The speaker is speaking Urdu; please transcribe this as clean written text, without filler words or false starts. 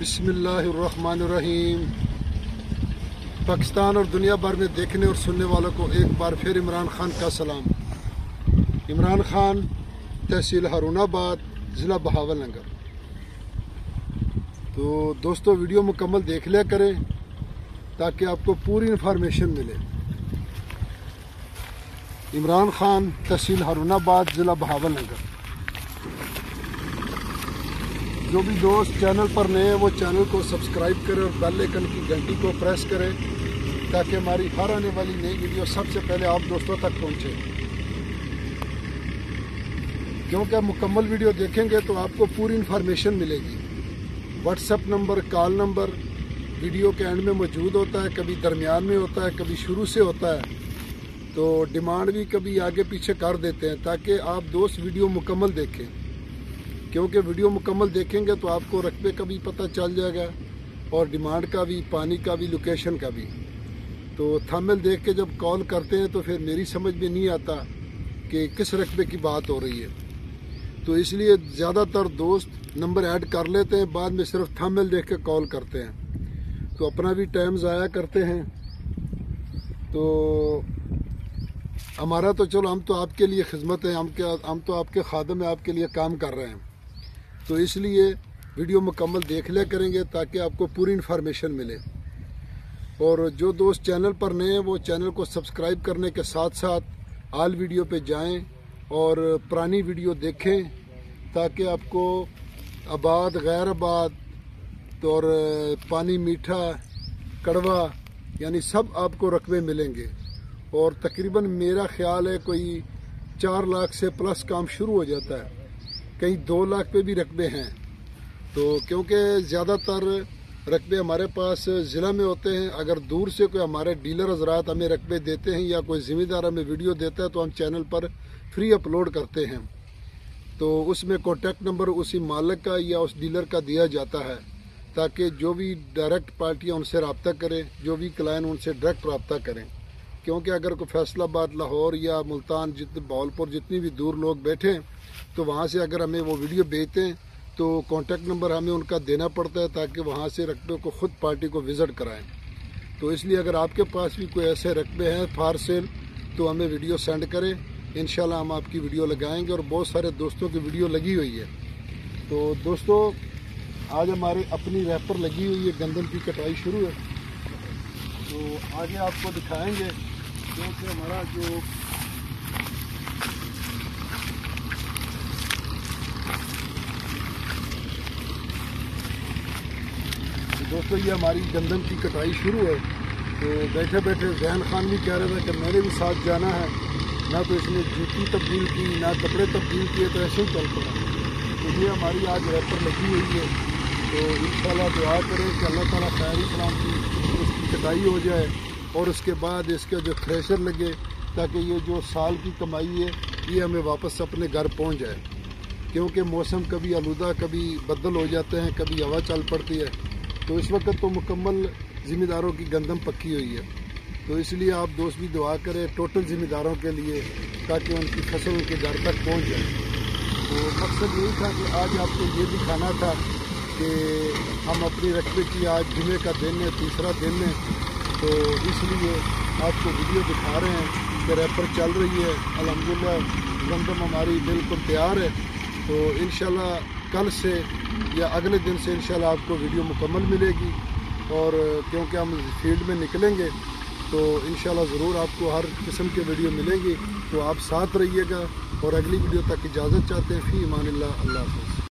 بسم اللہ الرحمن الرحیم۔ پاکستان اور دنیا بھر میں دیکھنے اور سننے والوں کو ایک بار پھر عمران خان کا سلام۔ عمران خان، تحصیل ہارون آباد، ضلع بہاول نگر۔ تو دوستو ویڈیو مکمل دیکھ لیا کریں تاکہ آپ کو پوری انفارمیشن ملے۔ عمران خان، تحصیل ہارون آباد، ضلع بہاول نگر۔ جو بھی دوست چینل پر نئے ہیں وہ چینل کو سبسکرائب کریں اور بیل آئیکن کی گھنٹی کو پریس کریں تاکہ ہماری ہر آنے والی نئی ویڈیو سب سے پہلے آپ دوستوں تک پہنچے۔ کیونکہ مکمل ویڈیو دیکھیں گے تو آپ کو پوری انفارمیشن ملے گی۔ What's app number, call number video کے اینڈ میں موجود ہوتا ہے، کبھی درمیان میں ہوتا ہے، کبھی شروع سے ہوتا ہے، تو ڈیمانڈ بھی کبھی آگے پیچھے کر دیتے ہیں تاکہ آپ دوست ویڈیو مکمل دیکھیں۔ کیونکہ ویڈیو مکمل دیکھیں گے تو آپ کو رقبے کا بھی پتہ چل جائے گا اور ڈیمانڈ کا بھی، پانی کا بھی، لوکیشن کا بھی۔ تو تھمبنیل دیکھ کے جب کال کرتے ہیں تو پھر میری سمجھ میں نہیں آتا کہ کس رقبے کی بات ہو رہی ہے، تو اس لیے زیادہ تر دوست نمبر ایڈ کر لیتے ہیں، بعد میں صرف تھمبنیل دیکھ کے کال کرتے ہیں، تو اپنا بھی ٹائم ضائع کرتے ہیں۔ تو ہمارا تو چلو، ہم تو آپ کے لیے خدمت ہے، ہم تو آپ کے خادم ہیں، آپ کے لیے کام کر رہے ہیں، تو اس لیے ویڈیو مکمل دیکھ لیا کریں گے تاکہ آپ کو پوری انفارمیشن ملے۔ اور جو دوست چینل پر نئے ہیں وہ چینل کو سبسکرائب کرنے کے ساتھ ساتھ آل ویڈیو پہ جائیں اور پرانی ویڈیو دیکھیں تاکہ آپ کو آباد، غیر آباد اور پانی میٹھا، کڑوا، یعنی سب آپ کو رقبے ملیں گے۔ اور تقریباً میرا خیال ہے کوئی 4 لاکھ سے پلس کام شروع ہو جاتا ہے، کہیں 2 لاکھ پہ بھی رقبے ہیں۔ تو کیونکہ زیادہ تر رقبے ہمارے پاس ضلع میں ہوتے ہیں، اگر دور سے کوئی ہمارے ڈیلر حضرات ہمیں رقبے دیتے ہیں یا کوئی ذمہ دار ہمیں ویڈیو دیتا ہے تو ہم چینل پر فری اپلوڈ کرتے ہیں، تو اس میں کانٹیکٹ نمبر اسی مالک کا یا اس ڈیلر کا دیا جاتا ہے تاکہ جو بھی ڈائریکٹ پارٹیاں ان سے رابطہ کریں، جو بھی کلائنٹ ان سے ڈائریکٹ رابطہ کریں۔ کیونکہ اگر کوئی فیصل آباد، لاہور یا ملتان، بہاولپور، جتنی بھی دور لوگ بیٹھے ہیں تو وہاں سے اگر ہمیں وہ ویڈیو بھیجتے ہیں تو کانٹیکٹ نمبر ہمیں ان کا دینا پڑتا ہے تاکہ وہاں سے رقبے کو خود پارٹی کو وزٹ کرائیں۔ تو اس لیے اگر آپ کے پاس بھی کوئی ایسے رقبے ہیں فار سیل تو ہمیں ویڈیو سینڈ کریں، انشاءاللہ ہم آپ کی ویڈیو لگائیں گے، اور بہت سارے دوستوں کی ویڈیو لگی ہوئی ہے۔ تو دوستو آج ہمارے اپنی ریپر لگی ہوئی ہے، گندم کی کٹائی شروع ہے، تو آگے آپ کو دکھائیں گے کیونکہ ہمارا جو دوستو یہ ہماری گندم کی کٹائی شروع ہے۔ تو بیٹھے بیٹھے ذہن خان بھی کہہ رہا تھا کہ میں نے بھی ساتھ جانا ہے، نہ تو اس نے جوتی تبدیل کی نہ کپڑے تبدیل کیے، تو ایسے ہی چل پڑا۔ تو یہ ہماری آج ریپر لگی ہوئی ہے، تو انشاءاللہ دعا کریں کہ اللہ تعالیٰ خیر سلامتی اس کی کٹائی ہو جائے اور اس کے بعد اس کے جو تھریشر لگے تاکہ یہ جو سال کی کمائی ہے یہ ہمیں واپس اپنے گھر پہنچ جائے۔ کیونکہ موسم کبھی آلودہ، کبھی بدل ہو جاتے ہیں، کبھی ہوا چل پڑتی ہے، تو اس وقت تو مکمل ذمہ داروں کی گندم پکی ہوئی ہے، تو اس لیے آپ دوست بھی دعا کریں ٹوٹل ذمہ داروں کے لیے تاکہ ان کی فصل ان کے گھر تک پہنچ جائے۔ تو مقصد یہی تھا کہ آج آپ کو یہ دکھانا تھا کہ ہم اپنی رقبے کی، آج جمعے کا دن ہے، تیسرا دن ہے، تو اس لیے آپ کو ویڈیو دکھا رہے ہیں کہ ریپر چل رہی ہے، الحمدللہ گندم ہماری بالکل تیار ہے۔ تو انشاءاللہ کل سے یا اگلے دن سے انشاءاللہ آپ کو ویڈیو مکمل ملے گی، اور کیونکہ ہم فیلڈ میں نکلیں گے تو انشاءاللہ ضرور آپ کو ہر قسم کے ویڈیو ملیں گی، تو آپ ساتھ رہیے گا۔ اور اگلی ویڈیو تک اجازت چاہتے ہیں، فی امان اللہ، اللہ حافظ۔